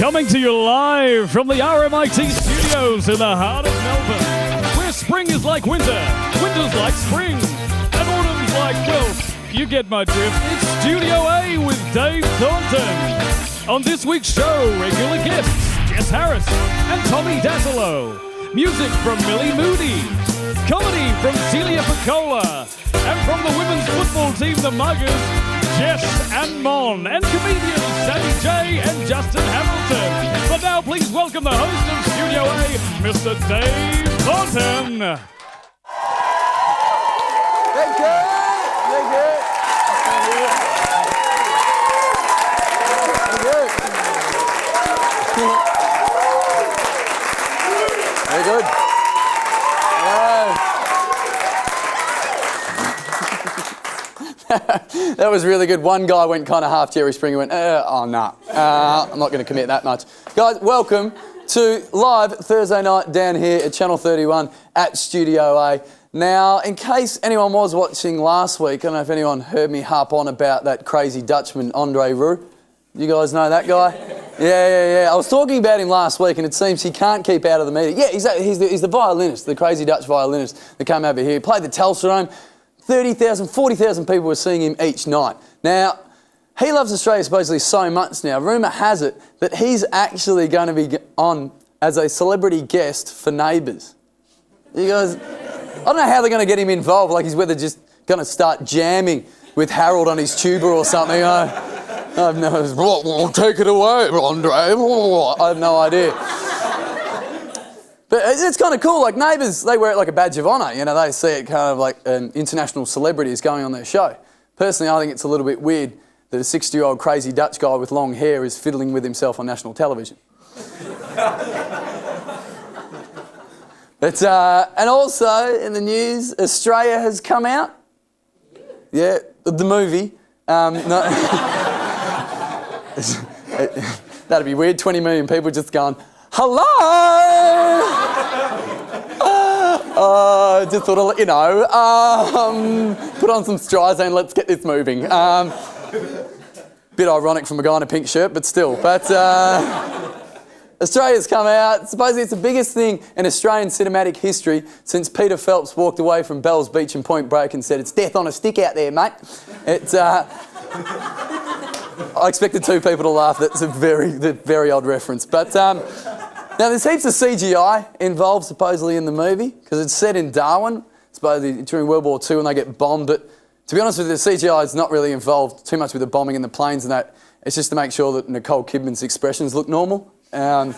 Coming to you live from the RMITV studios in the heart of Melbourne, where spring is like winter, winter's like spring, and autumn's like, well, you get my drift. It's StudioA with Dave Thornton. On this week's show, regular guests Jess Harris and Tommy Dazzolo. Music from Millie Moody. Comedy from Celia Piccola. And from the women's football team, the Muggers, Jess and Mon. And comedians Sammy Jay and Justin Hamilton. But now please welcome the host of StudioA, Mr. Dave Thornton. Thank you. Thank you. Very good. That was really good. One guy went kind of half Jerry Springer, went, oh, no, I'm not going to commit that much. Guys, welcome to live Thursday night down here at Channel 31 at StudioA. Now, in case anyone was watching last week, I don't know if anyone heard me harp on about that crazy Dutchman, Andre Roux. You guys know that guy? Yeah. I was talking about him last week, and it seems he can't keep out of the media. Yeah, exactly. He's the violinist, the crazy Dutch violinist that came over here. He played the Telstra Dome. 30,000, 40,000 people were seeing him each night. Now, he loves Australia supposedly so much now. Rumour has it that he's actually going to be on as a celebrity guest for Neighbours. You guys, I don't know how they're going to get him involved. Like he's whether just going to start jamming with Harold on his tuba or something. I've no, take it away, Andre. I have no idea. But it's kind of cool, like Neighbours, they wear it like a badge of honour, you know, they see it kind of like an international celebrity is going on their show. Personally, I think it's a little bit weird that a 60-year-old crazy Dutch guy with long hair is fiddling with himself on national television. But, and also in the news, Australia has come out. Yeah, the movie. That'd be weird, 20 million people just going, hello! Just thought I'd let you know. Put on some Streisand, let's get this moving. Bit ironic from a guy in a pink shirt, but still. But Australia's come out. Supposedly it's the biggest thing in Australian cinematic history since Peter Phelps walked away from Bell's Beach and Point Break and said, it's death on a stick out there, mate. It's... I expected two people to laugh. That's a very odd reference. But now there's heaps of CGI involved supposedly in the movie because it's set in Darwin, supposedly during World War II when they get bombed. But to be honest with you, the CGI is not really involved too much with the bombing and the planes and that. It's just to make sure that Nicole Kidman's expressions look normal. Carl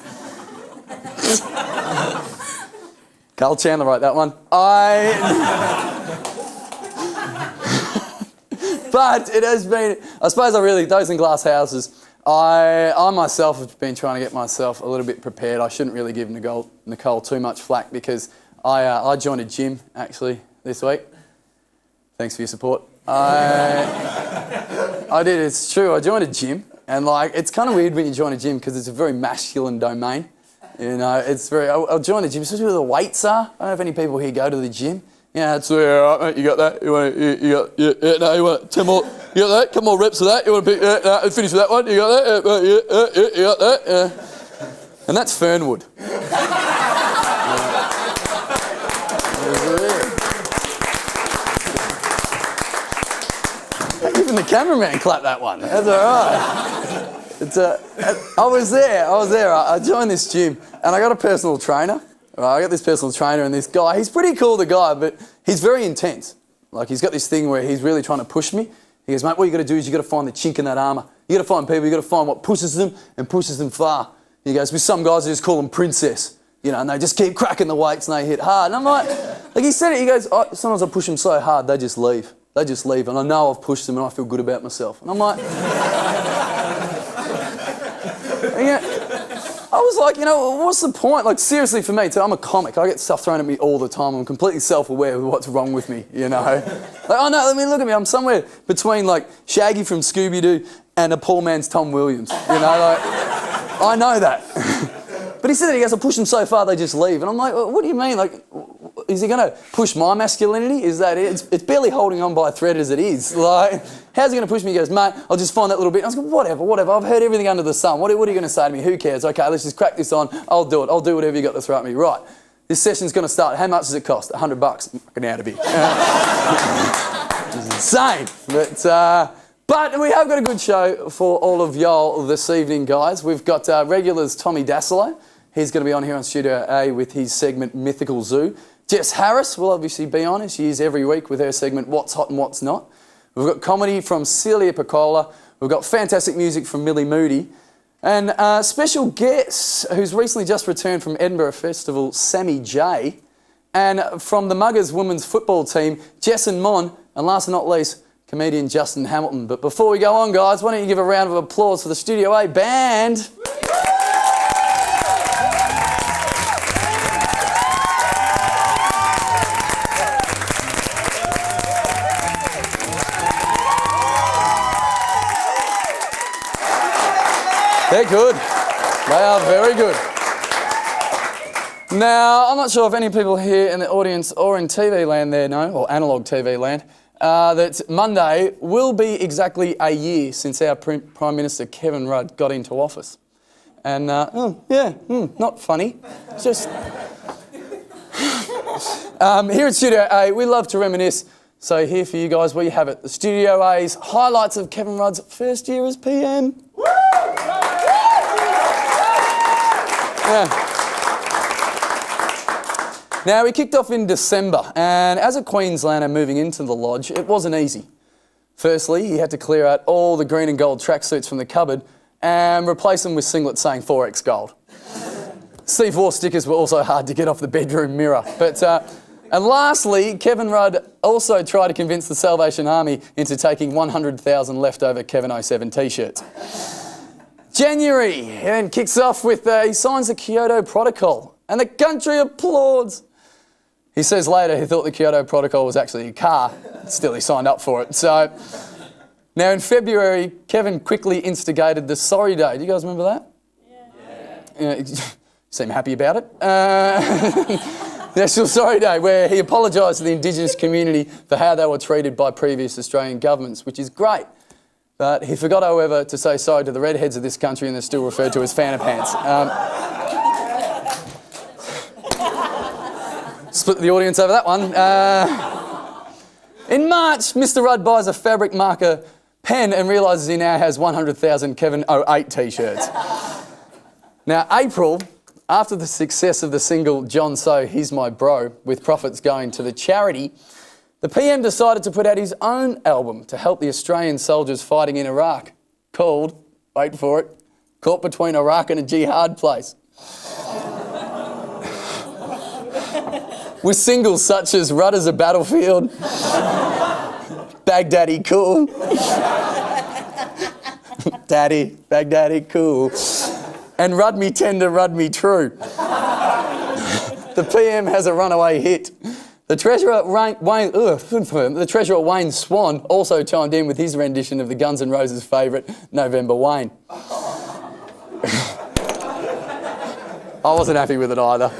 Chandler wrote that one. But it has been, I suppose those in glass houses, I myself have been trying to get myself a little bit prepared. I shouldn't really give Nicole too much flack because I joined a gym actually this week. Thanks for your support. I did, it's true, I joined a gym and like, it's kind of weird when you join a gym because it's a very masculine domain. You know, it's very, I'll join a gym, especially where the weights are. I don't know if any people here go to the gym. Yeah, it's all right, mate. You got that? You want? You got? No, you want 10 more? You got that? Couple more reps of that. You want to finish with that one? You got that? You got that? Yeah. And that's Fernwood. Even the cameraman clapped that one. That's all right. I was there. I joined this gym, and I got a personal trainer. Right, I got this personal trainer and this guy, he's pretty cool, the guy, but he's very intense. Like, he's got this thing where he's really trying to push me. He goes, mate, what you got to do is you got to find the chink in that armour. You got to find people, you got to find what pushes them and pushes them far. He goes, with some guys, they just call them princess, you know, and they just keep cracking the weights and they hit hard. And I'm like he said it, he goes, sometimes I push them so hard, they just leave. They just leave, and I know I've pushed them and I feel good about myself. And I'm like... I was like, you know, what's the point? Like, seriously, for me, too, I'm a comic. I get stuff thrown at me all the time. I'm completely self-aware of what's wrong with me, you know? Like, oh, no, I mean, look at me. I'm somewhere between, like, Shaggy from Scooby-Doo and a poor man's Tom Williams, you know? Like, I know that. But he said that, he goes, I push them so far, they just leave. And I'm like, well, what do you mean? Like, is he going to push my masculinity? Is that it? It's barely holding on by a thread as it is. Like, how's he going to push me? He goes, mate, I'll just find that little bit. I was going, whatever. I've heard everything under the sun. What are you going to say to me? Who cares? Okay, let's just crack this on. I'll do it. I'll do whatever you got to throw at me. Right. This session's going to start. How much does it cost? $100. I'm fucking out of here. It's insane. But we have got a good show for all of y'all this evening, guys. We've got regulars Tommy Dassolo. He's going to be on here on Studio A with his segment Mythical Zoo. Jess Harris will obviously be on. She is every week with her segment What's Hot and What's Not. We've got comedy from Celia Piccola. We've got fantastic music from Millie Moody. And special guest who's recently just returned from Edinburgh Festival, Sammy Jay. And from the Muggers women's football team, Jess and Mon. And last but not least, comedian Justin Hamilton. But before we go on, guys, why don't you give a round of applause for the Studio A band? They're good. They are very good. Now, I'm not sure if any people here in the audience or in TV land there know, or analogue TV land, that Monday will be exactly a year since our Prime Minister Kevin Rudd got into office. And, not funny. It's just... here at Studio A, we love to reminisce. So here for you guys, where you have it. The Studio A's highlights of Kevin Rudd's first year as PM. Yeah. Now, we kicked off in December, and as a Queenslander moving into the lodge, it wasn't easy. Firstly, he had to clear out all the green and gold tracksuits from the cupboard and replace them with singlets saying 4X gold. C4 stickers were also hard to get off the bedroom mirror. And lastly, Kevin Rudd also tried to convince the Salvation Army into taking 100,000 leftover Kevin 07 t-shirts. January, and kicks off with he signs the Kyoto Protocol, and the country applauds. He says later he thought the Kyoto Protocol was actually a car. Still, he signed up for it. So, now in February, Kevin quickly instigated the Sorry Day. Do you guys remember that? Yeah. You seem happy about it. National Sorry Day, where he apologised to the Indigenous community for how they were treated by previous Australian governments, which is great. But he forgot, however, to say sorry to the redheads of this country, and they're still referred to as Fanta Pants. Split the audience over that one. In March, Mr. Rudd buys a fabric marker pen and realises he now has 100,000 Kevin 08 t-shirts. Now, April, after the success of the single John So, He's My Bro, with profits going to the charity, the PM decided to put out his own album to help the Australian soldiers fighting in Iraq, called, wait for it, Caught Between Iraq and a Jihad Place. With singles such as Rudd as a Battlefield, Baghdadi Cool, Daddy, Baghdadi Cool, and Rudd Me Tender, Rudd Me True. The PM has a runaway hit. The Treasurer Wayne Swan also chimed in with his rendition of the Guns N' Roses' favourite, November Wayne. I wasn't happy with it either.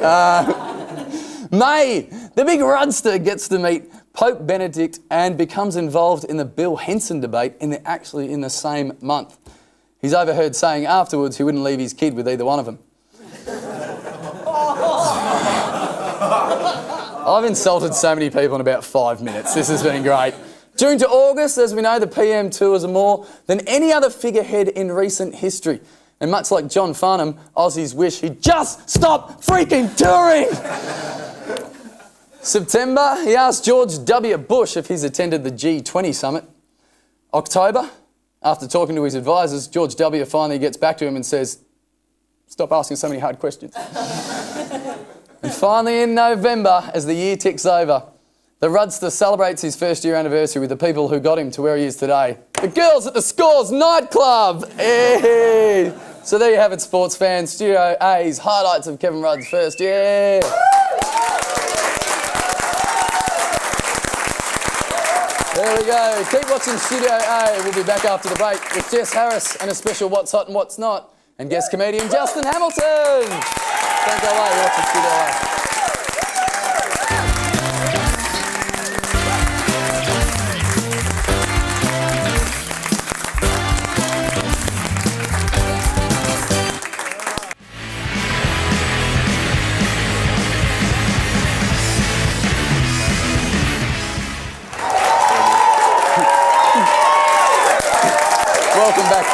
May, the big Rudster gets to meet Pope Benedict and becomes involved in the Bill Henson debate actually in the same month. He's overheard saying afterwards he wouldn't leave his kid with either one of them. I've insulted so many people in about 5 minutes. This has been great. June to August, as we know, the PM tours are more than any other figurehead in recent history. And much like John Farnham, Aussies wish he'd just stop freaking touring. September, he asked George W. Bush if he's attended the G20 summit. October, after talking to his advisors, George W. finally gets back to him and says, stop asking so many hard questions. And finally in November, as the year ticks over, the Rudster celebrates his first year anniversary with the people who got him to where he is today. The girls at the Scores nightclub! Hey! So there you have it, sports fans. Studio A's highlights of Kevin Rudd's first year. There we go. Keep watching Studio A. We'll be back after the break with Jess Harris and a special What's Hot and What's Not, and guest comedian Justin Hamilton. Don't go away, you're watching Studio A.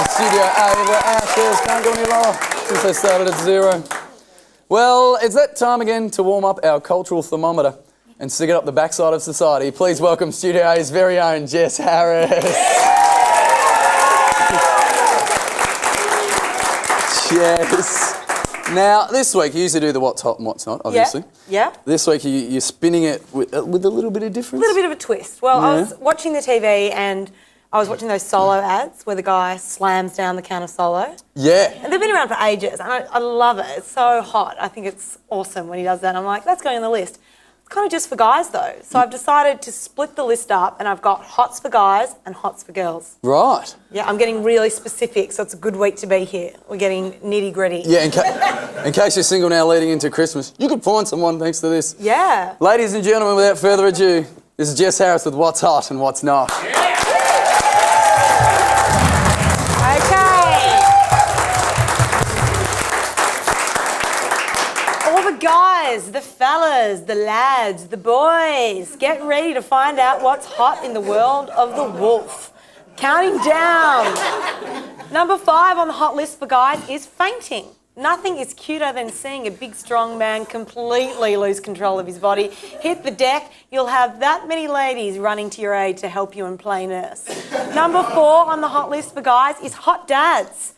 StudioA, where our shares can't go any lower since they started at 0. Well, it's that time again to warm up our cultural thermometer and stick it up the backside of society. Please welcome StudioA's very own Jess Harris. Cheers. Now, this week, you usually do the what's hot and what's not, obviously. Yeah. This week, you're spinning it with a little bit of difference. A little bit of a twist. Well, I was watching the TV and I was watching those solo ads where the guy slams down the can of solo. Yeah. And they've been around for ages and I love it. It's so hot. I think it's awesome when he does that. And I'm like, that's going on the list. It's kind of just for guys though. So I've decided to split the list up and I've got hots for guys and hots for girls. Right. Yeah, I'm getting really specific, so it's a good week to be here. We're getting nitty-gritty. Yeah, in case you're single now leading into Christmas, you could find someone thanks to this. Yeah. Ladies and gentlemen, without further ado, this is Jess Harris with What's Hot and What's Not. Guys, the fellas, the lads, the boys, get ready to find out what's hot in the world of the wolf. Counting down. Number 5 on the hot list for guys is fainting. Nothing is cuter than seeing a big, strong man completely lose control of his body, hit the deck. You'll have that many ladies running to your aid to help you and play nurse. Number 4 on the hot list for guys is hot dads.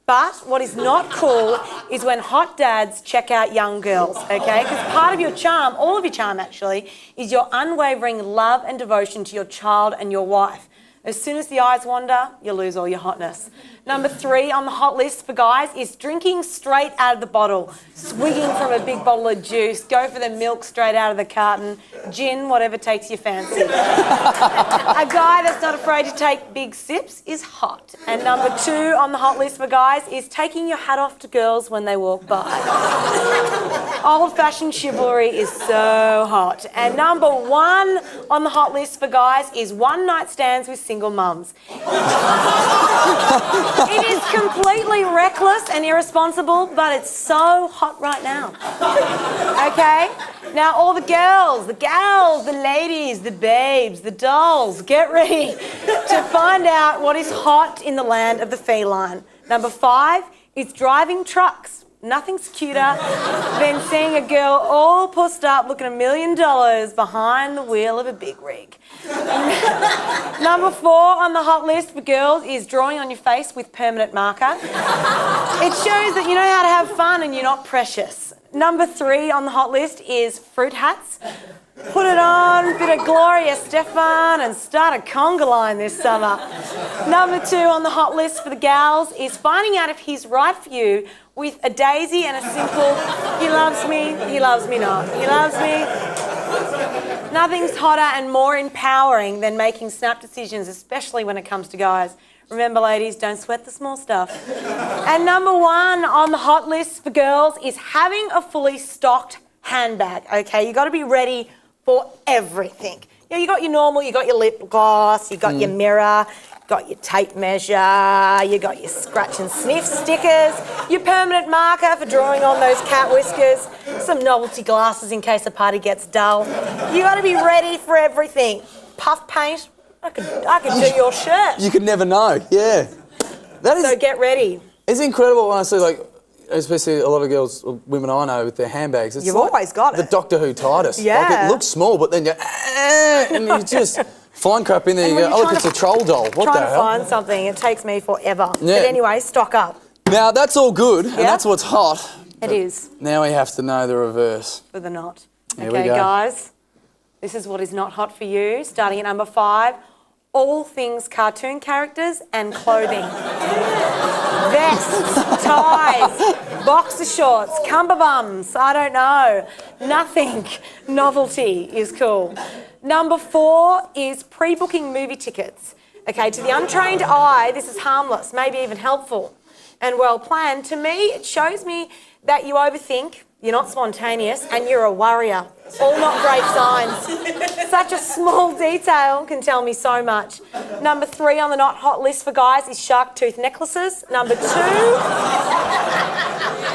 But what is not cool is when hot dads check out young girls, okay? Because part of your charm, all of your charm actually, is your unwavering love and devotion to your child and your wife. As soon as the eyes wander, you lose all your hotness. Number 3 on the hot list for guys is drinking straight out of the bottle, swigging from a big bottle of juice, go for the milk straight out of the carton, gin, whatever takes your fancy. A guy that's not afraid to take big sips is hot. And number 2 on the hot list for guys is taking your hat off to girls when they walk by. Old-fashioned chivalry is so hot. And number 1 on the hot list for guys is one-night stands with single mums. It is completely reckless and irresponsible, but it's so hot right now. Okay? Now all the girls, the gals, the ladies, the babes, the dolls, get ready to find out what is hot in the land of the feline. Number 5 is driving trucks. Nothing's cuter than seeing a girl all pussed up looking $1 million behind the wheel of a big rig. Number 4 on the hot list for girls is drawing on your face with permanent marker. It shows that you know how to have fun and you're not precious. Number 3 on the hot list is fruit hats. Put it on, bit of Gloria Stefan and start a conga line this summer. Number 2 on the hot list for the gals is finding out if he's right for you with a daisy and a simple, he loves me not, he loves me. Nothing's hotter and more empowering than making snap decisions, especially when it comes to guys. Remember, ladies, don't sweat the small stuff. And number 1 on the hot list for girls is having a fully stocked handbag, okay? You got to be ready for everything. You know, you got your normal, you got your lip gloss, you got your mirror, got your tape measure, you got your scratch and sniff stickers, your permanent marker for drawing on those cat whiskers, some novelty glasses in case the party gets dull. You got to be ready for everything. Puff paint, I could do your shirt. You could never know, yeah. So get ready. It's incredible when I see, like, especially a lot of girls, or women I know with their handbags. It's You've like always got the it. Doctor Who TARDIS. Yeah. Like, it looks small, but then and you just find crap in there. You go, oh, look, it's a troll doll. What the hell? Trying to find something, it takes me forever. Yeah. But anyway, stock up. Now, that's all good, and that's what's hot. It is. Now we have to know the reverse. For the not. Here we Okay, go. guys, this is what is not hot for you. Starting at number 5, all things cartoon characters and clothing. Vests, ties, boxer shorts, cummerbums, I don't know. Nothing novelty is cool. Number 4 is pre-booking movie tickets. Okay, to the untrained eye, this is harmless, maybe even helpful and well planned. To me, it shows me that you overthink, you're not spontaneous, and you're a worrier. All not great signs. Such a small detail can tell me so much. Number 3 on the not hot list for guys is shark tooth necklaces. Number 2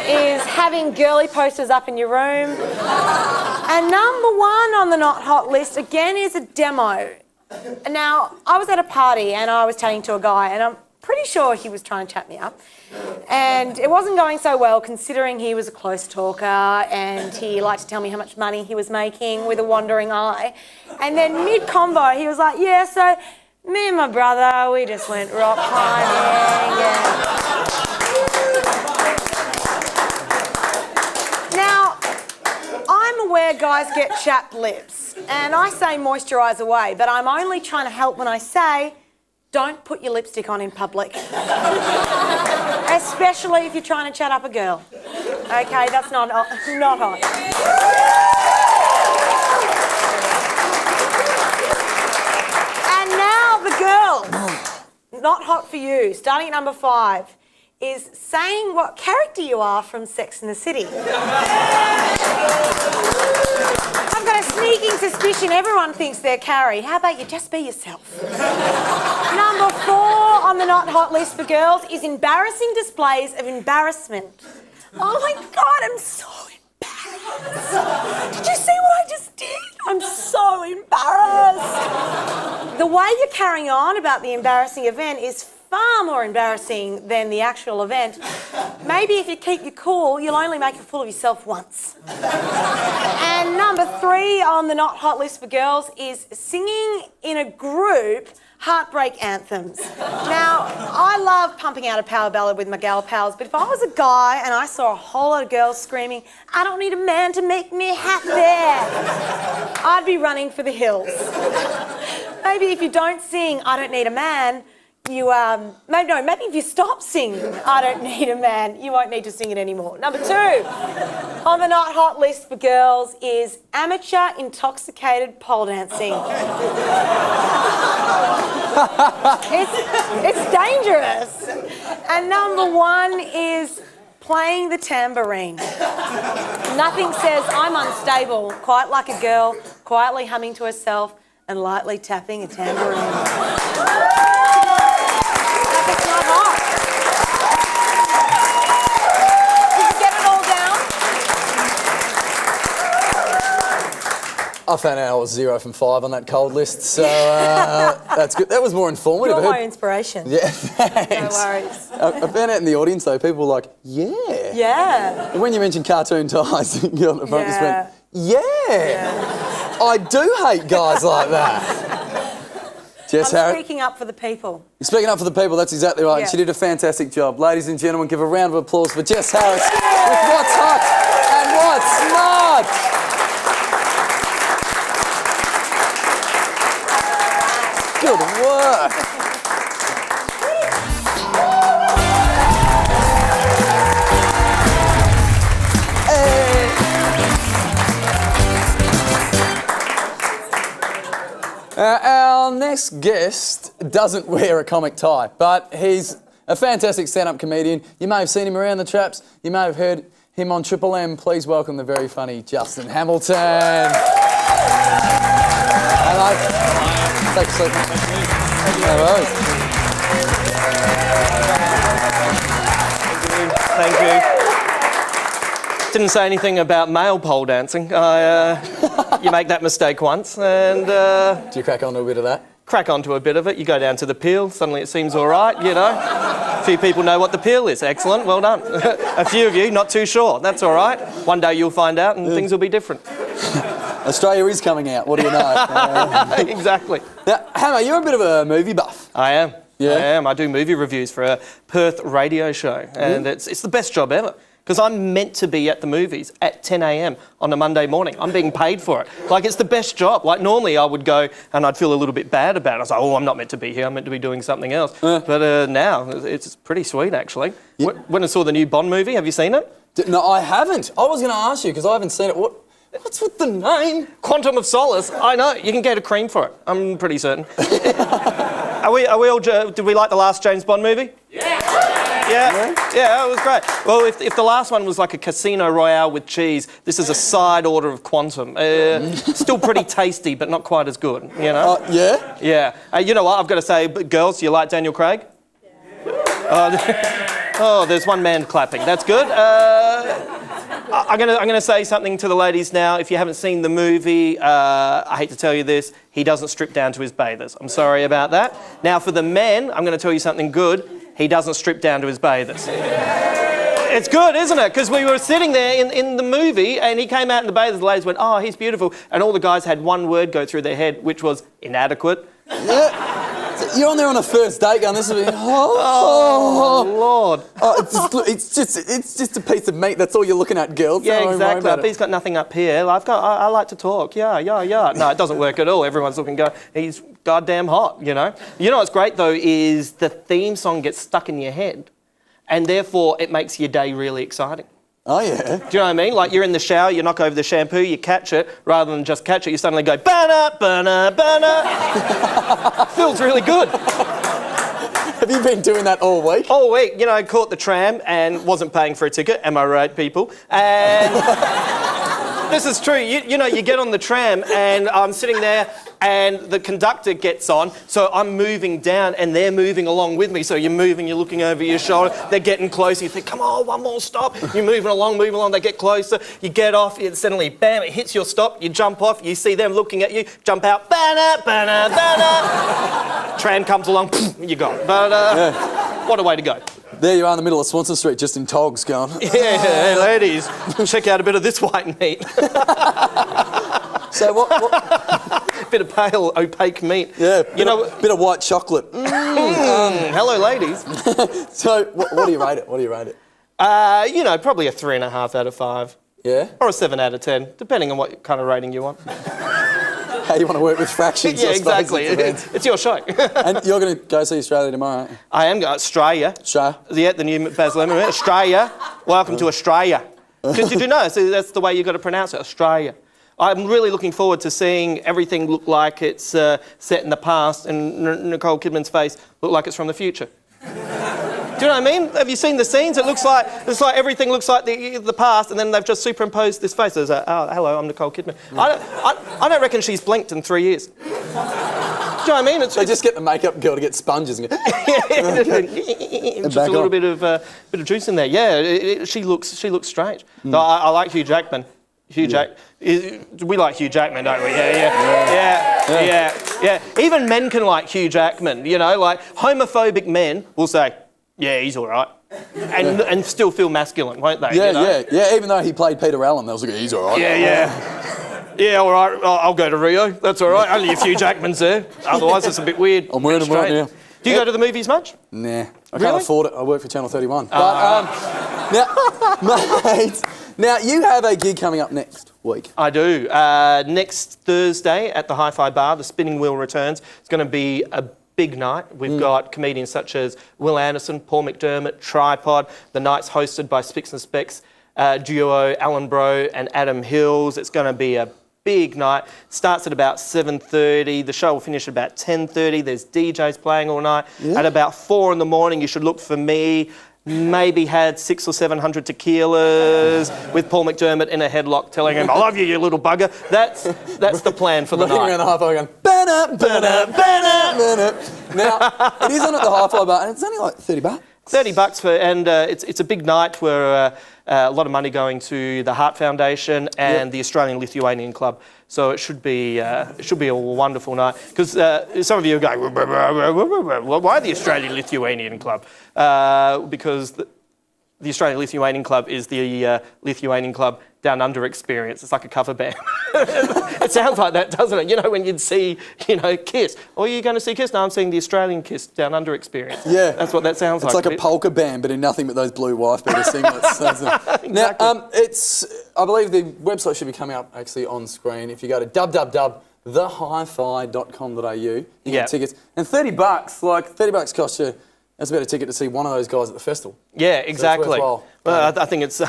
is having girly posters up in your room. And number 1 on the not hot list, again, is a demo. Now, I was at a party and I was chatting to a guy and pretty sure he was trying to chat me up. And it wasn't going so well considering he was a close talker and he liked to tell me how much money he was making with a wandering eye. And then mid-convo, he was like, yeah, so me and my brother, we just went rock climbing. Now, I'm aware guys get chapped lips and I say moisturise away, but I'm only trying to help when I say don't put your lipstick on in public. Especially if you're trying to chat up a girl. Okay, that's not hot. And now the girls, not hot for you, starting at number 5, is saying what character you are from Sex and the City. I've got a sneaking suspicion everyone thinks they're Carrie. How about you just be yourself? Number 4 on the not hot list for girls is embarrassing displays of embarrassment. Oh my God, I'm so embarrassed. Did you see what I just did? I'm so embarrassed. The way you're carrying on about the embarrassing event is far more embarrassing than the actual event. Maybe if you keep your cool, you'll only make a fool of yourself once. And number 3 on the not hot list for girls is singing in a group heartbreak anthems. Now, I love pumping out a power ballad with my gal pals, but if I was a guy and I saw a whole lot of girls screaming, I don't need a man to make me happy, I'd be running for the hills. Maybe if you don't sing I don't need a man, maybe if you stop singing I don't need a man, you won't need to sing it anymore. Number 2 on the not hot list for girls is amateur intoxicated pole dancing. It's dangerous. And number 1 is playing the tambourine. Nothing says I'm unstable quite like a girl quietly humming to herself and lightly tapping a tambourine. It's not hot. Did you get it all down? I found out I was 0 from 5 on that cold list, so that's good. That was more informative. You're my inspiration. Yeah, thanks. No worries. I found out in the audience, though, people were like, yeah. Yeah. And when you mentioned cartoon ties, you got on the front just went, yeah. I do hate guys like that. Jess I'm Harris. speaking up for the people. You're speaking up for the people, that's exactly right. Yeah. And she did a fantastic job. Ladies and gentlemen, give a round of applause for Jess Harris with What's Hot and What's Not. Good work. Our next guest doesn't wear a comic tie, but he's a fantastic stand-up comedian. You may have seen him around the traps. You may have heard him on Triple M. Please welcome the very funny Justin Hamilton. Hello. Thanks, Sleeping. No worries. Thank you. Didn't say anything about male pole dancing. You make that mistake once and... Do you crack on to a bit of that? Crack onto a bit of it. You go down to the peel, suddenly it seems all right, you know. A few people know what the peel is. Excellent, well done. A few of you, not too sure. That's all right. One day you'll find out and things will be different. Australia is coming out, what do you know? Exactly. Now, Hammer, you're a bit of a movie buff. I am. Yeah? I am. I do movie reviews for a Perth radio show and it's the best job ever. Because I'm meant to be at the movies at 10 a.m. on a Monday morning. I'm being paid for it. Like, it's the best job. Like, normally I would go and I'd feel a little bit bad about it. I was like, oh, I'm not meant to be here. I'm meant to be doing something else. But now, it's pretty sweet, actually. Yeah. When I saw the new Bond movie, have you seen it? No, I haven't. I was going to ask you, because I haven't seen it. What's with the name? Quantum of Solace. I know. You can get a cream for it. I'm pretty certain. Are we all... Did we like the last James Bond movie? Yeah, it was great. Well, if the last one was like a Casino Royale with cheese, this is a side order of Quantum. Still pretty tasty, but not quite as good, you know? Yeah? Yeah. You know what, I've got to say, girls, you like Daniel Craig? Yeah. Oh, there's one man clapping. That's good. I'm gonna say something to the ladies now. If you haven't seen the movie, I hate to tell you this, he doesn't strip down to his bathers. I'm sorry about that. Now for the men, I'm going to tell you something good. He doesn't strip down to his bathers. It's good, isn't it? Because we were sitting there in the movie and he came out in the bathers, the ladies went, oh, he's beautiful. And all the guys had one word go through their head, which was inadequate. Yeah. You're on there on a first date going, this will be, Lord. Oh, it's just a piece of meat. That's all you're looking at, girls. Yeah, exactly. He's got nothing up here. I like to talk. Yeah. No, it doesn't work at all. Everyone's looking, he's goddamn hot, you know. You know what's great, though, is the theme song gets stuck in your head and therefore it makes your day really exciting. Oh, yeah. Do you know what I mean? Like, you're in the shower, you knock over the shampoo, you catch it, rather than just catch it, you suddenly go, "Bana, bana, bana." Feels really good. Have you been doing that all week? All week. You know, caught the tram and wasn't paying for a ticket. Am I right, people? And this is true. You know, you get on the tram and I'm sitting there and the conductor gets on, so I'm moving down and they're moving along with me. So you're moving, you're looking over your shoulder, they're getting closer, you think, come on, one more stop. You're moving along, they get closer, you get off, and suddenly, bam, it hits your stop, you jump off, you see them looking at you, jump out, bana, bana, bana. Tram comes along, you're gone. But what a way to go. There you are in the middle of Swanson Street, just in togs going. Yeah, hey, ladies, check out a bit of this white meat. So what? Bit of pale, opaque meat. Yeah, bit of white chocolate. Hello, ladies. So what do you rate it? What do you rate it? You know, probably a 3.5 out of 5. Yeah? Or a 7 out of 10, depending on what kind of rating you want. How you want to work with fractions? Yeah, exactly. It's your show. And you're going to go see Australia tomorrow, aren't you? I am going. Australia. Australia? Yeah, the new Baz Luhrmann. Australia. Welcome to Australia. Did you know? So that's the way you've got to pronounce it, Australia. I'm really looking forward to seeing everything look like it's set in the past and Nicole Kidman's face look like it's from the future. Do you know what I mean? Have you seen the scenes? It's like everything looks like the past, and then they've just superimposed this face. There's oh, hello, I'm Nicole Kidman. I don't reckon she's blinked in 3 years. Do you know what I mean? They just get the makeup girl to get sponges and go. Just a little bit of juice in there. Yeah, she looks strange. So I like Hugh Jackman. We like Hugh Jackman, don't we? Yeah. Even men can like Hugh Jackman, you know, like homophobic men will say, yeah, he's all right. And still feel masculine, won't they? Yeah, you know? yeah. Even though he played Peter Allen, they was like, he's all right. Yeah, all right, I'll go to Rio, that's all right. Only if Hugh Jackman's there. Otherwise, it's a bit weird. I'm wearing them right now. Do you go to the movies much? Nah, I can't afford it. I work for Channel 31. But, now, mate, now you have a gig coming up next week. I do. Next Thursday at the Hi-Fi Bar, the Spinning Wheel returns. It's going to be a big night. We've got comedians such as Will Anderson, Paul McDermott, Tripod. The night's hosted by Spicks and Specks duo Alan Bro and Adam Hills. It's going to be a big night. Starts at about 7:30. The show will finish at about 10:30. There's DJs playing all night. Yeah. At about 4 in the morning, you should look for me. Maybe had 600 or 700 tequilas with Paul McDermott in a headlock telling him, I love you, you little bugger. That's the plan for the night. Running around the Hi-Fi going, banner, banner, banner, banner. Now, it is on at the Hi-Fi Bar and it's only like $30. $30 and it's a big night where a lot of money going to the Heart Foundation and the Australian Lithuanian Club. So it should be a wonderful night. Because some of you are going, why the Australian Lithuanian Club? Because the Australian Lithuanian Club is the Lithuanian Club Down Under experience. It's like a cover band. It sounds like that, doesn't it? You know, when you'd see, Kiss. Oh, you're going to see Kiss? No, I'm seeing the Australian Kiss Down Under experience. Yeah. That's what that sounds like. It's like a polka band, but in nothing but those blue wife beater singlets. Exactly. Now, I believe the website should be coming up actually on screen. If you go to www.thehifi.com.au, you get tickets. And $30, like $30 costs you. That's about a ticket to see one of those guys at the festival. Yeah, exactly. So well, I think it's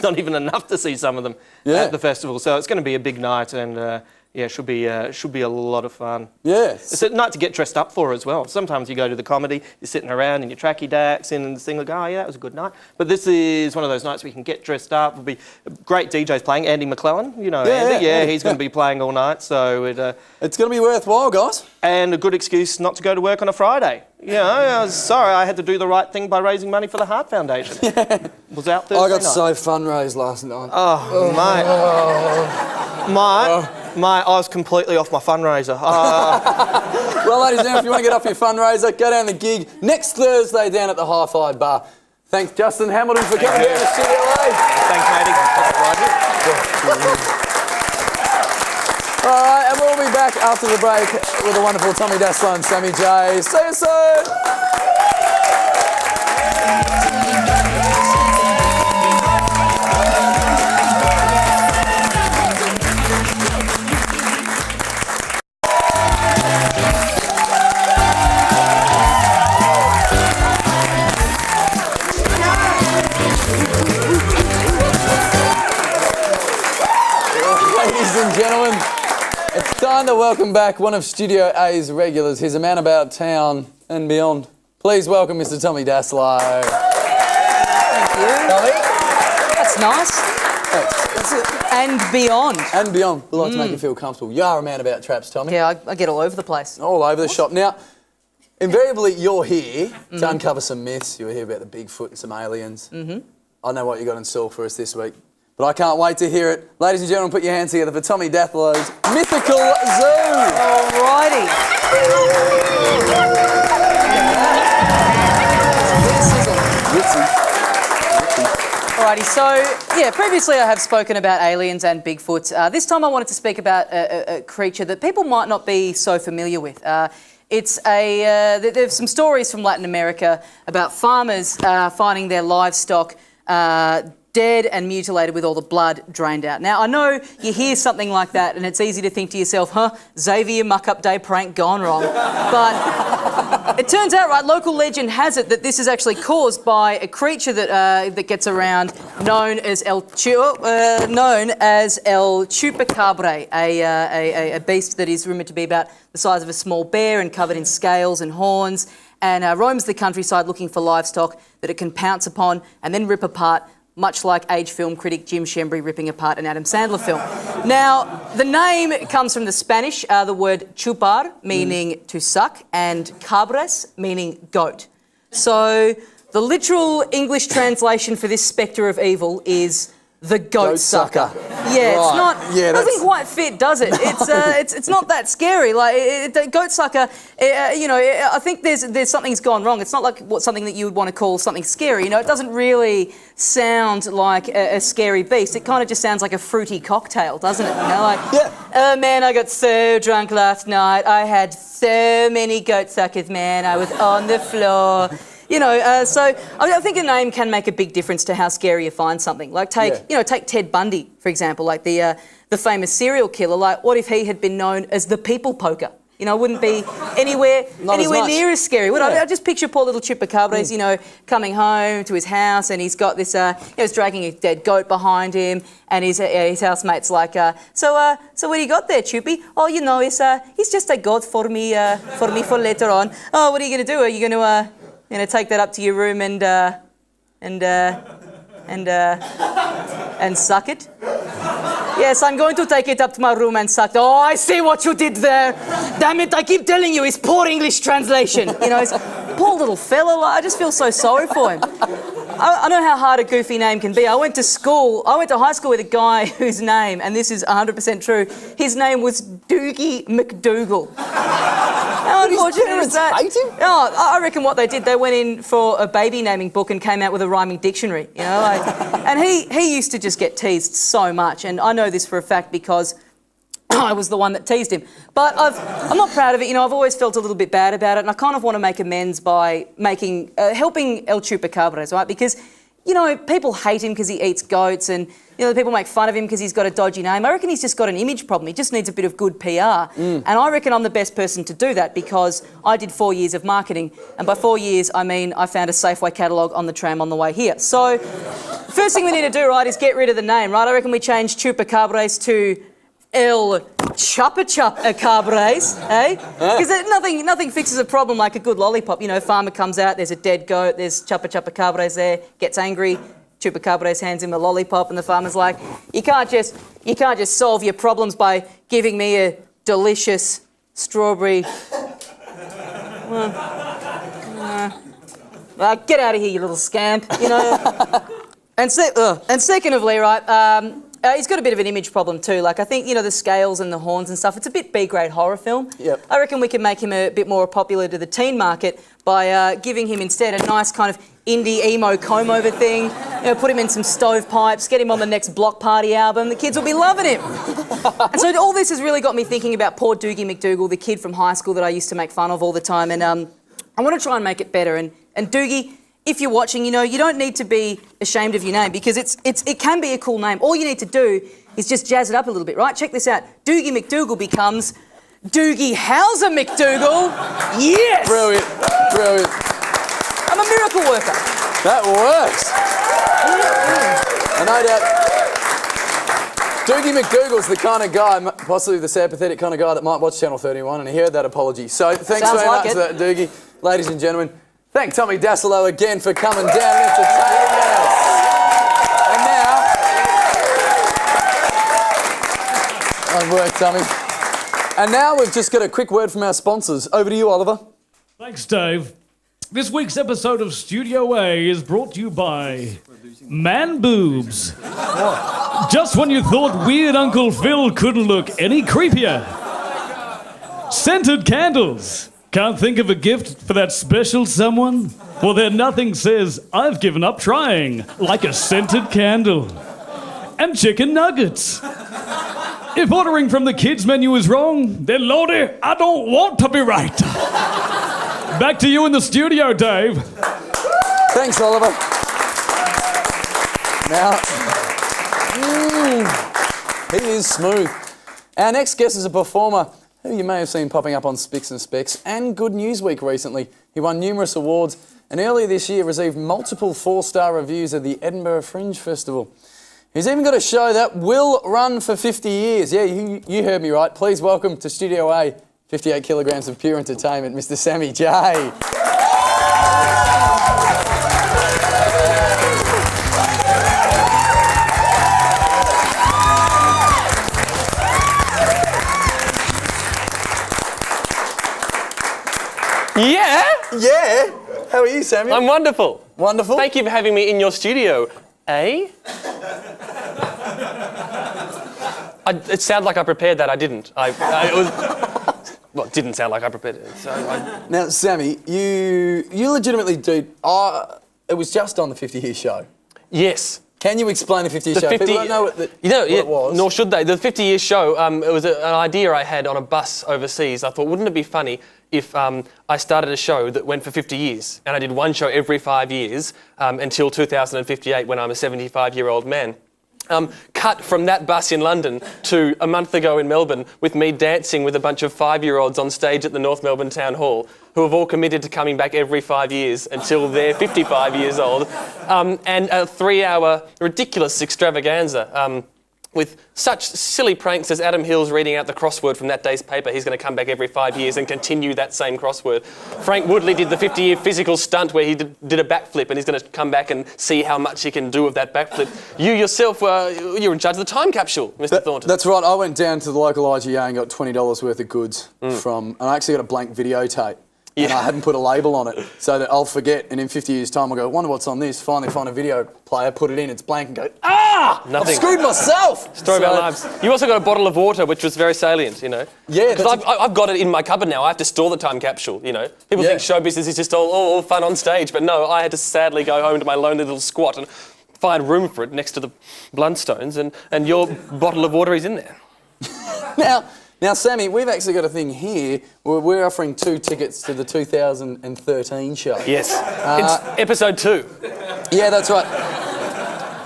not even enough to see some of them at the festival. So it's going to be a big night, and should be a lot of fun. Yeah, it's a night to get dressed up for as well. Sometimes you go to the comedy, you're sitting around in your tracky dacks and sing like, oh yeah, that was a good night. But this is one of those nights where you can get dressed up. There'll be great DJs playing. Andy McClellan, Andy, he's going to be playing all night. So it's going to be worthwhile, guys. And a good excuse not to go to work on a Friday. You know, sorry, I had to do the right thing by raising money for the Heart Foundation. Was out Thursday I got night. so fundraised last night. Oh, mate, I was completely off my fundraiser. Well, ladies and gentlemen, if you want to get off your fundraiser, go down the gig next Thursday down at the Hi-Fi Bar. Thanks, Justin Hamilton, for coming down to StudioA. Thanks, matey. All right, and we'll be back after the break with the wonderful Tommy Dassler and Sammy Jay. See you soon. Ladies and gentlemen, it's time to welcome back one of Studio A's regulars. He's a man about town and beyond. Please welcome Mr. Tommy Dassler. Thank you. Tommy? That's nice. That's it. And beyond. And beyond. We like to make you feel comfortable. You are a man about traps, Tommy. Yeah, I get all over the place. All over the shop. Now, invariably, you're here to uncover some myths. You're here about the Bigfoot and some aliens. I know what you got in store for us this week, but I can't wait to hear it. Ladies and gentlemen, put your hands together for Tommy Dassler's Mythical Zoo. Alrighty. Alrighty, so yeah, previously I have spoken about aliens and Bigfoot. This time I wanted to speak about a creature that people might not be so familiar with. There's some stories from Latin America about farmers finding their livestock dead and mutilated with all the blood drained out. Now, I know you hear something like that and it's easy to think to yourself, Xavier muck-up day prank gone wrong. But it turns out, right, local legend has it that this is actually caused by a creature that gets around known as El Chupacabra, a beast that is rumoured to be about the size of a small bear and covered in scales and horns, and roams the countryside looking for livestock that it can pounce upon and then rip apart, much like age film critic Jim Shembry ripping apart an Adam Sandler film. Now, the name comes from the Spanish, the word chupar, meaning to suck, and cabres, meaning goat. So, the literal English translation for this spectre of evil is the goat sucker. Yeah, it's not. Yeah, doesn't quite fit, does it? It's not that scary. Like the goat sucker. I think there's something's gone wrong. It's not like something that you would want to call something scary. You know, it doesn't really sound like a scary beast. It kind of just sounds like a fruity cocktail, doesn't it? You know, like, oh man, I got so drunk last night. I had so many goat suckers, man. I was on the floor. You know, so I think a name can make a big difference to how scary you find something. Like take Ted Bundy, for example, like the famous serial killer. Like, what if he had been known as the people poker? You know, it wouldn't be anywhere near as scary. Would I just picture poor little Chupacabras, you know, coming home to his house and he's got this, he's dragging a dead goat behind him, and his housemate's like, so what do you got there, Chupi? Oh, you know, he's just a goat for me for later on. Oh, what are you going to do? Are you going to take that up to your room and suck it? Yes, I'm going to take it up to my room and suck it. Oh, I see what you did there. Damn it, I keep telling you, it's poor English translation. You know, it's poor little fella. Like, I just feel so sorry for him. I know how hard a goofy name can be. I went to high school with a guy whose name, and this is 100% true, his name was Doogie McDougal. How unfortunate is that? Hate him? No, I reckon what they did, they went in for a baby naming book and came out with a rhyming dictionary, you know, like, and he used to just get teased so much, and I know this for a fact because I was the one that teased him. But I'm not proud of it. You know, I've always felt a little bit bad about it, and I kind of want to make amends by helping El Chupacabras, right? Because, you know, people hate him because he eats goats, and, you know, people make fun of him because he's got a dodgy name. I reckon he's just got an image problem. He just needs a bit of good PR. And I reckon I'm the best person to do that because I did 4 years of marketing, and by 4 years, I mean I found a Safeway catalogue on the tram on the way here. So, first thing we need to do, right, is get rid of the name, right? I reckon we change Chupacabras to El Chupacabras, eh? Because nothing fixes a problem like a good lollipop. You know, farmer comes out, there's a dead goat, there's Chupacabras there, gets angry, Chupacabras hands him a lollipop, and the farmer's like, you can't just solve your problems by giving me a delicious strawberry. Get out of here, you little scamp, you know. and secondly, right, he's got a bit of an image problem too. Like, I think, you know, the scales and the horns and stuff, it's a bit B-grade horror film. Yep. I reckon we can make him a bit more popular to the teen market by giving him instead a nice kind of indie emo comb-over thing. You know, put him in some stovepipes, get him on the next Block Party album. The kids will be loving him. And so all this has really got me thinking about poor Doogie McDougal, the kid from high school that I used to make fun of all the time. And I want to try and make it better. And Doogie, if you're watching, you know, you don't need to be ashamed of your name because it can be a cool name. All you need to do is just jazz it up a little bit, right? Check this out. Doogie McDougal becomes Doogie Howser McDougal. Yes! Brilliant, brilliant. I'm a miracle worker. That works. And no doubt, Doogie McDougal's the kind of guy, possibly the sad, pathetic kind of guy that might watch Channel 31, and he heard that apology. So thanks Sounds very like much it. for that, Doogie. Ladies and gentlemen, thank Tommy Dasilo again for coming down and entertaining us. And now, nice work, Tommy. And now we've just got a quick word from our sponsors. Over to you, Oliver. Thanks, Dave. This week's episode of Studio A is brought to you by Man Boobs. Just when you thought weird Uncle Phil couldn't look any creepier. Scented candles. Can't think of a gift for that special someone? Well, then nothing says, I've given up trying, like a scented candle. And chicken nuggets. If ordering from the kids' menu is wrong, then Lordy, I don't want to be right. Back to you in the studio, Dave. Thanks, Oliver. Now, he is smooth. Our next guest is a performer who you may have seen popping up on Spicks and Specs and Good News Week recently. He won numerous awards and earlier this year received multiple 4-star reviews at the Edinburgh Fringe Festival. He's even got a show that will run for 50 years. Yeah, you heard me right. Please welcome to Studio A, 58 kilograms of pure entertainment, Mr. Sammy Jay. Yeah? Yeah? How are you, Sammy? I'm wonderful. Wonderful. Thank you for having me in your studio. Eh? It sounded like I prepared that. I didn't. Well, it didn't sound like I prepared it. So Now, Sammy, you legitimately do... it was just on the 50-year show. Yes. Can you explain the 50-year show? People don't know what it was. Nor should they. The 50-year show, it was an idea I had on a bus overseas. I thought, wouldn't it be funny if I started a show that went for 50 years and I did one show every 5 years until 2058 when I'm a 75-year-old man. Cut from that bus in London to a month ago in Melbourne with me dancing with a bunch of 5-year-olds on stage at the North Melbourne Town Hall who have all committed to coming back every 5 years until they're 55 years old. And a 3-hour ridiculous extravaganza with such silly pranks as Adam Hill's reading out the crossword from that day's paper. He's going to come back every 5 years and continue that same crossword. Frank Woodley did the 50-year physical stunt where he did a backflip and he's going to come back and see how much he can do with that backflip. You yourself, you're in charge of the time capsule, Mr. Thornton. That's right. I went down to the local IGA and got $20 worth of goods and I actually got a blank videotape. Yeah. And I hadn't put a label on it so that I'll forget, and in 50 years' time I'll go, wonder what's on this, finally find a video player, put it in, it's blank, and go, nothing. I've screwed myself! Story of our lives. You also got a bottle of water, which was very salient, you know. Yeah. Because I've got it in my cupboard now. I have to store the time capsule, you know. People think show business is just all fun on stage, but no, I had to sadly go home to my lonely little squat and find room for it next to the Blundstones, and your bottle of water is in there. Now, Sammy, we've actually got a thing here where we're offering 2 tickets to the 2013 show. Yes. It's episode 2. Yeah, that's right.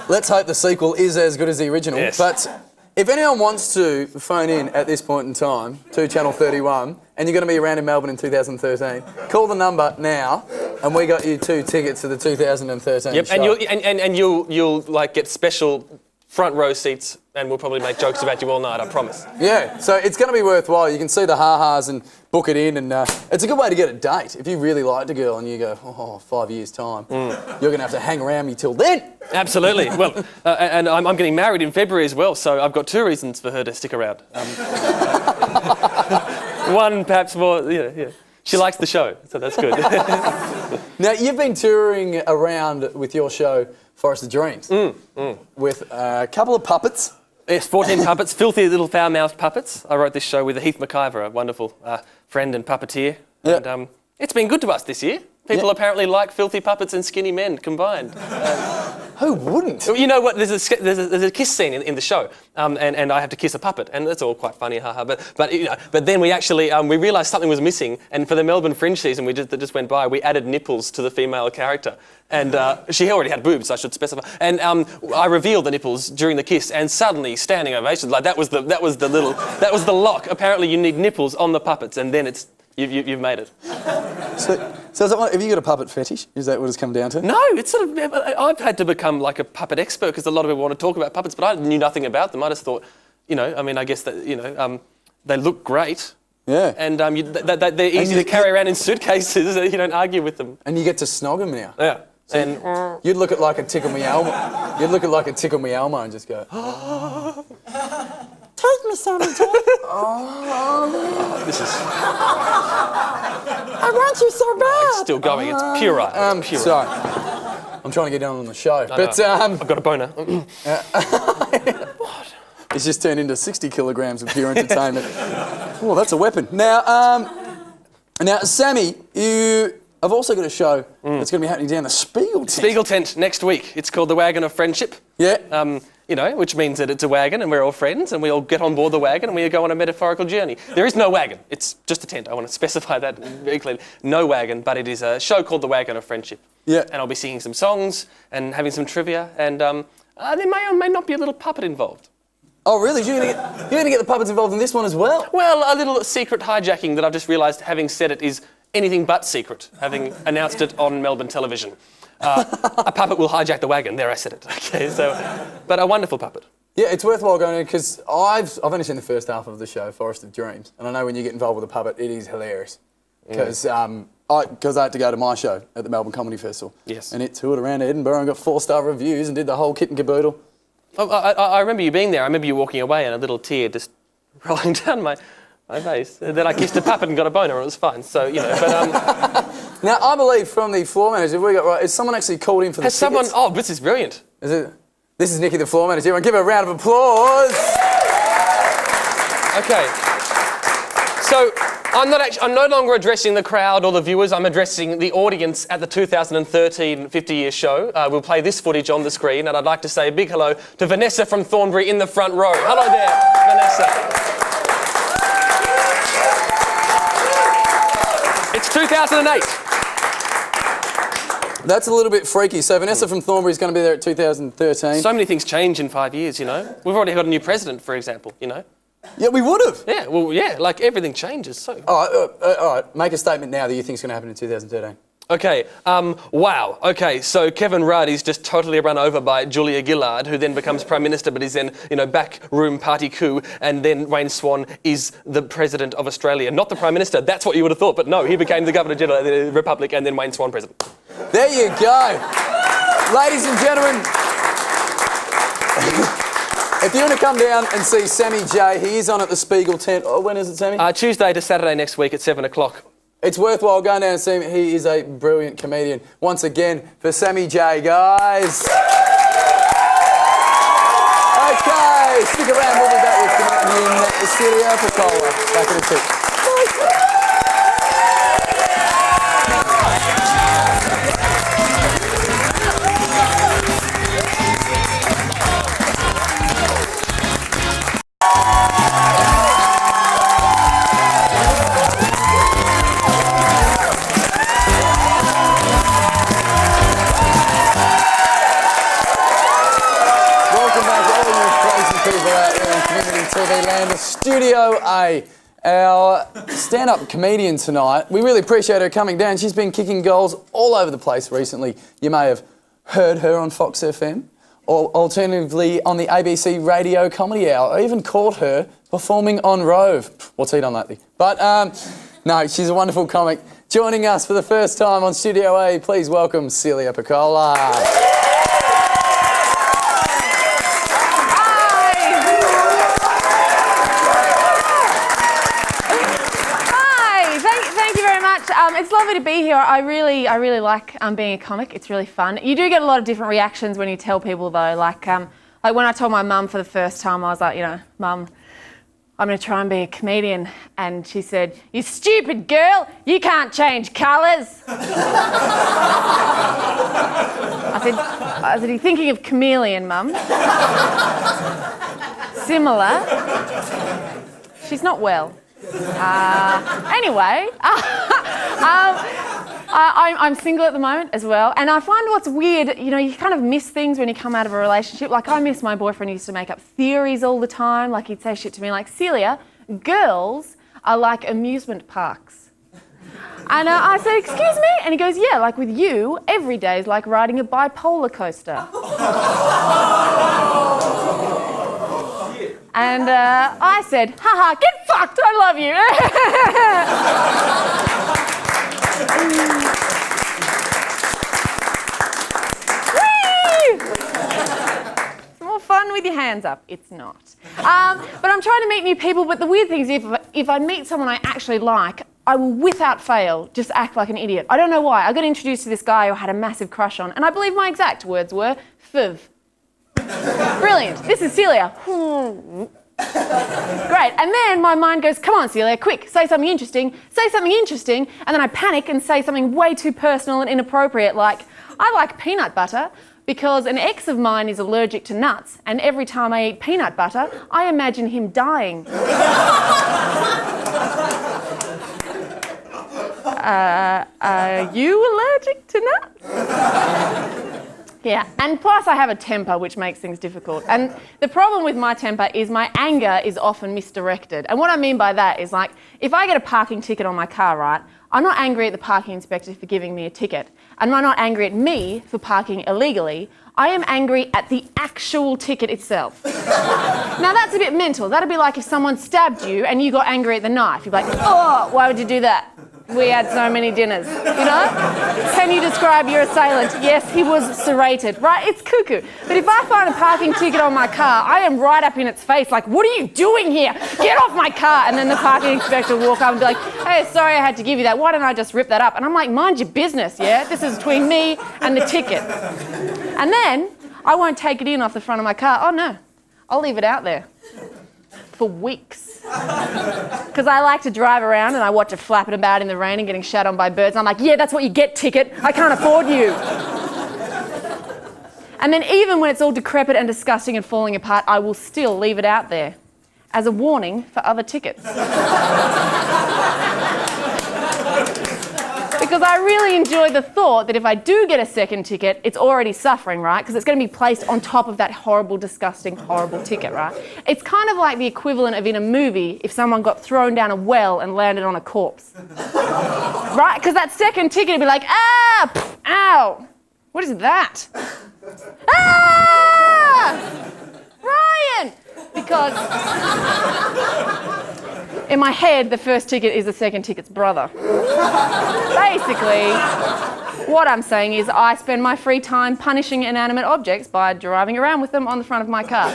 Let's hope the sequel is as good as the original. Yes. But if anyone wants to phone in at this point in time to Channel 31 and you're going to be around in Melbourne in 2013, call the number now and we got you 2 tickets to the 2013 yep, show. And you'll like get special front row seats and we'll probably make jokes about you all night, I promise. Yeah, so it's going to be worthwhile. You can see the ha-has and book it in, and it's a good way to get a date. If you really liked a girl and you go, 5 years' time, you're going to have to hang around me till then. Absolutely. Well, and I'm getting married in February as well, so I've got 2 reasons for her to stick around. One, perhaps more, yeah. She likes the show, so that's good. Now, you've been touring around with your show, Forest of Dreams, with a couple of puppets. Yes, 14 puppets, filthy little foul-mouthed puppets. I wrote this show with Heath McIver, a wonderful friend and puppeteer. Yeah. And it's been good to us this year. People apparently like filthy puppets and skinny men combined. Who wouldn't? You know what? There's a kiss scene in the show, and I have to kiss a puppet, and that's all quite funny, haha. But then we actually we realised something was missing, and for the Melbourne Fringe season that just went by, we added nipples to the female character, and she already had boobs, I should specify. And I revealed the nipples during the kiss, and suddenly standing ovations. Like that was the lock. Apparently, you need nipples on the puppets, and then you've made it. So is that have you got a puppet fetish? Is that what it's come down to? No, it's sort of. I've had to become like a puppet expert because a lot of people want to talk about puppets, but I knew nothing about them. I just thought, I guess that they look great. Yeah. And they're easy to carry around in suitcases. You don't argue with them. And you get to snog them now. Yeah. So And you'd look at like a Tickle Me Elmo. You'd look at like a Tickle Me Elmo and just go, take me, Sammy Jay. this is I want you so bad. still going. It's puerile. It's puerile. Sorry. I'm trying to get down on the show. But I've got a boner. it's just turned into 60 kilograms of pure entertainment. Oh, that's a weapon. Now, Sammy, you have also got a show that's going to be happening down the Spiegel tent. Spiegel tent next week. It's called The Wagon of Friendship. Yeah. Which means that it's a wagon and we're all friends and we all get on board the wagon and we go on a metaphorical journey. There is no wagon. It's just a tent. I want to specify that very clearly. No wagon, but it is a show called The Wagon of Friendship. Yeah. And I'll be singing some songs and having some trivia and there may or may not be a little puppet involved. Oh, really? You're going to get the puppets involved in this one as well? Well, a little secret hijacking that I've just realised, having said it, is anything but secret, having announced it on Melbourne television. A puppet will hijack the wagon. There, I said it. Okay, but a wonderful puppet. Yeah, it's worthwhile going in because I've only seen the first half of the show, Forest of Dreams, and I know when you get involved with a puppet, it is hilarious. Because I had to go to my show at the Melbourne Comedy Festival. Yes. And it toured around Edinburgh and got 4-star reviews and did the whole kit and caboodle. Oh, I remember you being there. I remember you walking away and a little tear just rolling down my face. Then I kissed a puppet and got a boner and it was fine. So, but... Now, I believe from the floor manager, we got right, is someone actually called in for the tickets? Someone... Oh, this is brilliant. Is it? This is Nikki, the floor manager. Everyone give her a round of applause. Okay. So, I'm no longer addressing the crowd or the viewers. I'm addressing the audience at the 2013 50-year show. We'll play this footage on the screen, and I'd like to say a big hello to Vanessa from Thornbury in the front row. Hello there, Vanessa. It's 2008. That's a little bit freaky. So Vanessa from Thornbury is going to be there at 2013. So many things change in 5 years, We've already got a new president, for example, Yeah, we would have. Yeah, well, yeah, like everything changes, so... All right, make a statement now that you think is going to happen in 2013. Okay, wow. Okay, so Kevin Rudd is just totally run over by Julia Gillard, who then becomes Prime Minister, but is then, backroom party coup, and then Wayne Swan is the President of Australia. Not the Prime Minister, that's what you would have thought, but no, he became the Governor-General of the Republic, and then Wayne Swan President. There you go. Ladies and gentlemen, if you want to come down and see Sammy Jay, he is on at the Spiegel tent. Oh, when is it, Sammy? Tuesday to Saturday next week at 7 o'clock. It's worthwhile going down and seeing him. He is a brilliant comedian. Once again, for Sammy Jay, guys. Okay, stick around. We'll be back with comedian Celia, Piccola. Back in a tick. TV land, StudioA, our stand-up comedian tonight. We really appreciate her coming down. She's been kicking goals all over the place recently. You may have heard her on Fox FM, or alternatively on the ABC Radio Comedy Hour, or even caught her performing on Rove. What's he done lately? But no, she's a wonderful comic. Joining us for the first time on StudioA, please welcome Celia Piccola. lovely to be here. I really like being a comic. It's really fun. You do get a lot of different reactions when you tell people though. Like when I told my mum for the first time, I was like, you know, Mum, I'm going to try and be a comedian. And she said, "You stupid girl, you can't change colours." I said, "Are you thinking of chameleon, Mum?" Similar. She's not well. Anyway, I'm single at the moment as well, and I find what's weird, you know, you kind of miss things when you come out of a relationship. Like, I miss my boyfriend who used to make up theories all the time. Like, he'd say shit to me like, "Celia, girls are like amusement parks." And I said, "Excuse me?" And he goes, "Yeah, like with you, every day is like riding a bipolar coaster." And I said, "Haha, get fucked, I love you." It's more fun with your hands up. It's not. But I'm trying to meet new people, but the weird thing is if I meet someone I actually like, I will without fail just act like an idiot. I don't know why. I got introduced to this guy who I had a massive crush on, and I believe my exact words were, "Fiv." Brilliant. This is Celia. Great. And then my mind goes, "Come on, Celia, quick, say something interesting, say something interesting." And then I panic and say something way too personal and inappropriate, like, "I like peanut butter because an ex of mine is allergic to nuts, and every time I eat peanut butter, I imagine him dying." Are you allergic to nuts? Yeah, and plus I have a temper, which makes things difficult. And the problem with my temper is my anger is often misdirected. And what I mean by that is, like, if I get a parking ticket on my car, right, I'm not angry at the parking inspector for giving me a ticket. And I'm not angry at me for parking illegally. I am angry at the actual ticket itself. Now that's a bit mental. That'd be like if someone stabbed you and you got angry at the knife. You'd be like, "Oh, why would you do that? We had so many dinners," you know? "Can you describe your assailant?" "Yes, he was serrated," right? It's cuckoo. But if I find a parking ticket on my car, I am right up in its face, like, "What are you doing here? Get off my car." And then the parking inspector will walk up and be like, "Hey, sorry I had to give you that. Why don't I just rip that up?" And I'm like, "Mind your business, yeah? This is between me and the ticket." And then I won't take it in off the front of my car. Oh no, I'll leave it out there for weeks. Because I like to drive around and I watch it flapping about in the rain and getting shat on by birds. And I'm like, "Yeah, that's what you get, ticket. I can't afford you." And then even when it's all decrepit and disgusting and falling apart, I will still leave it out there as a warning for other tickets. Because I really enjoy the thought that if I do get a second ticket, it's already suffering, right? Because it's going to be placed on top of that horrible, disgusting, horrible ticket, right? It's kind of like the equivalent of in a movie if someone got thrown down a well and landed on a corpse. Right? Because that second ticket would be like, "Ah! Pff, ow! What is that? Ah! Ryan!" Because in my head, the first ticket is the second ticket's brother. Basically, what I'm saying is I spend my free time punishing inanimate objects by driving around with them on the front of my car.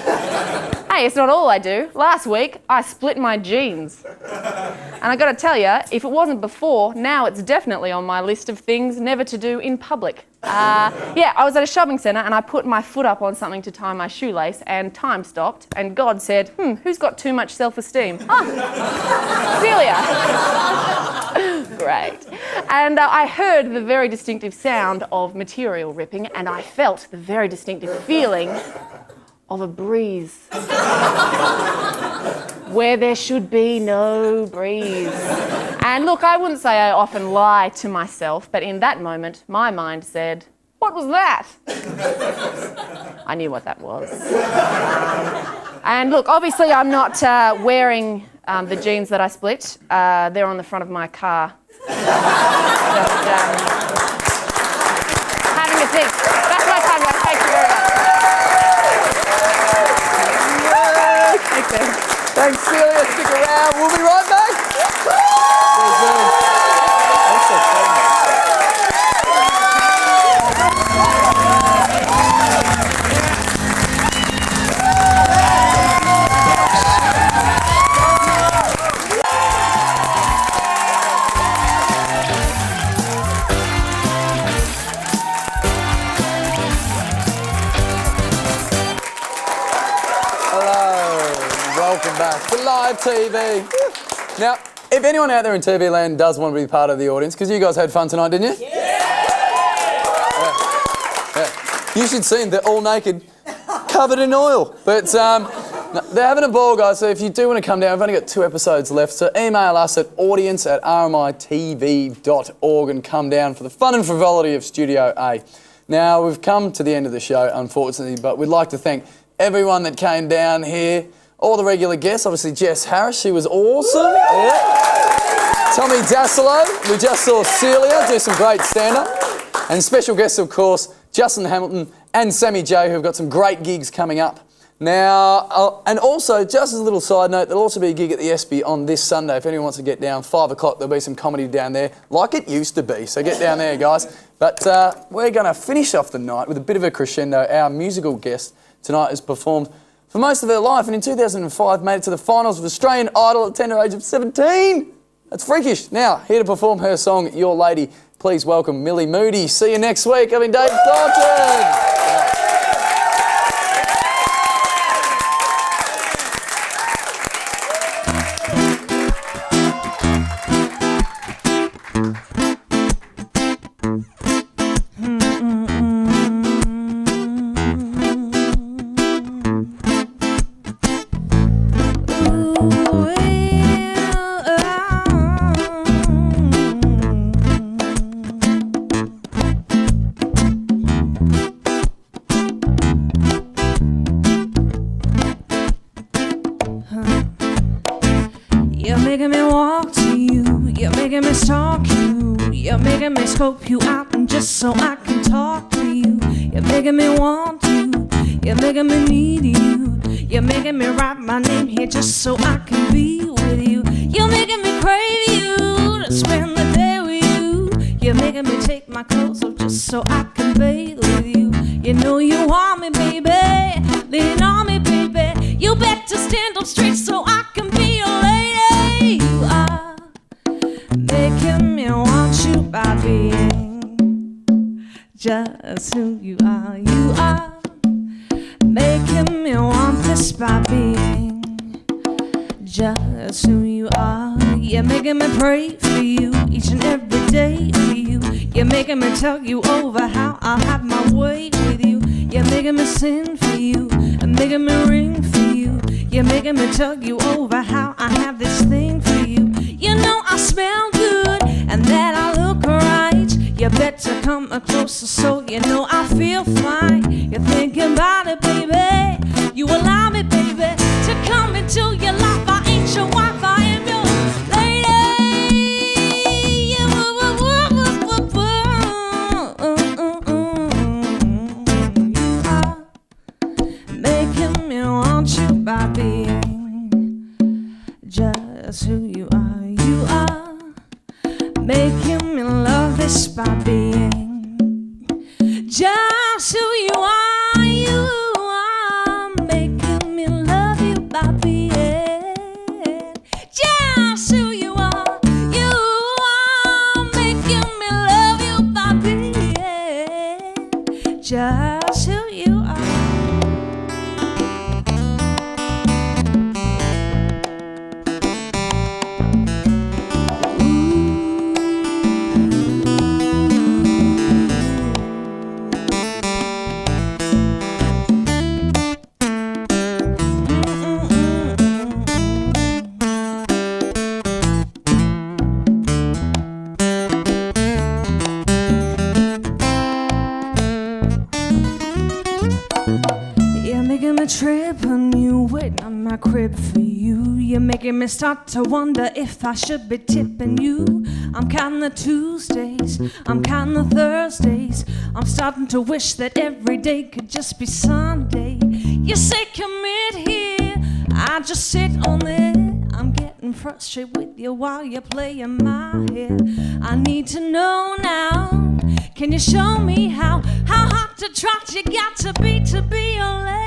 Hey, it's not all I do. Last week, I split my jeans. And I gotta tell you, if it wasn't before, now it's definitely on my list of things never to do in public. Yeah, I was at a shopping centre and I put my foot up on something to tie my shoelace and time stopped and God said, "Who's got too much self-esteem?" "Ah, Celia." Great. And I heard the very distinctive sound of material ripping and I felt the very distinctive feeling of a breeze. Where there should be no breeze. And look, I wouldn't say I often lie to myself, but in that moment, my mind said, "What was that?" I knew what that was. And look, obviously I'm not wearing the jeans that I split. They're on the front of my car. Just having a think. That's my time, guys. Thank you very much. Thanks, Celia. Stick around. We'll be right back. back for live TV. Now, if anyone out there in TV land does want to be part of the audience, because you guys had fun tonight, didn't you? Yeah. You should see them. They're all naked, covered in oil. But no, they're having a ball, guys. So if you do want to come down, we've only got 2 episodes left. So email us at audience@rmitv.org and come down for the fun and frivolity of Studio A. Now, we've come to the end of the show, unfortunately, but we'd like to thank everyone that came down here, all the regular guests. Obviously, Jess Harris, she was awesome. Yeah. Tommy Dassolo, we just saw Celia do some great stand-up. And special guests, of course, Justin Hamilton and Sammy Jay, who've got some great gigs coming up. Now, and also, just as a little side note, there'll also be a gig at the Espy on this Sunday. If anyone wants to get down, 5 o'clock, there'll be some comedy down there, like it used to be. So get down there, guys. But we're going to finish off the night with a bit of a crescendo. Our musical guest tonight has performed for most of her life, and in 2005 made it to the finals of Australian Idol at the tender age of 17. That's freakish. Now, here to perform her song, Your Lady, please welcome Millie Moody. See you next week. I've been Dave Thornton. Scope you out and just so I can talk to you. You're making me want you. You're making me need you. You're making me write my name here just so I can be with you. You're making me crave you to spend the day with you. You're making me take my clothes off just so I can bathe with you. You know you want me, baby. Lean on me, baby. You better stand up straight so I can be your lady. You are making me want you by being just who you are. You are making me want this by being just who you are. You're making me pray for you each and every day for you. You're making me tell you over how I'll have my way with you. You're making me sin for you and making me ring for you. You're making me tell you over how I have this thing for you. You know I smell good and that I look right. You better come closer so you know I feel fine. You're thinking about it, baby. You allow me, baby, to come into your life. I ain't your wife, I am your lady. You are making me want you by being just who you are. You are making me love this by being just who you are. You are making me love you by being just who you are. You are making me love you by being just who you are. Trip on you, waiting on my crib for you. You're making me start to wonder if I should be tipping you. I'm counting the Tuesdays, I'm counting the Thursdays. I'm starting to wish that every day could just be Sunday. You say commit here, I just sit on there. I'm getting frustrated with you while you're playing my hair. I need to know now, can you show me how hot to trot you got to be a lady?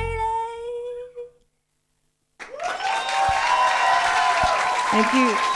Thank you.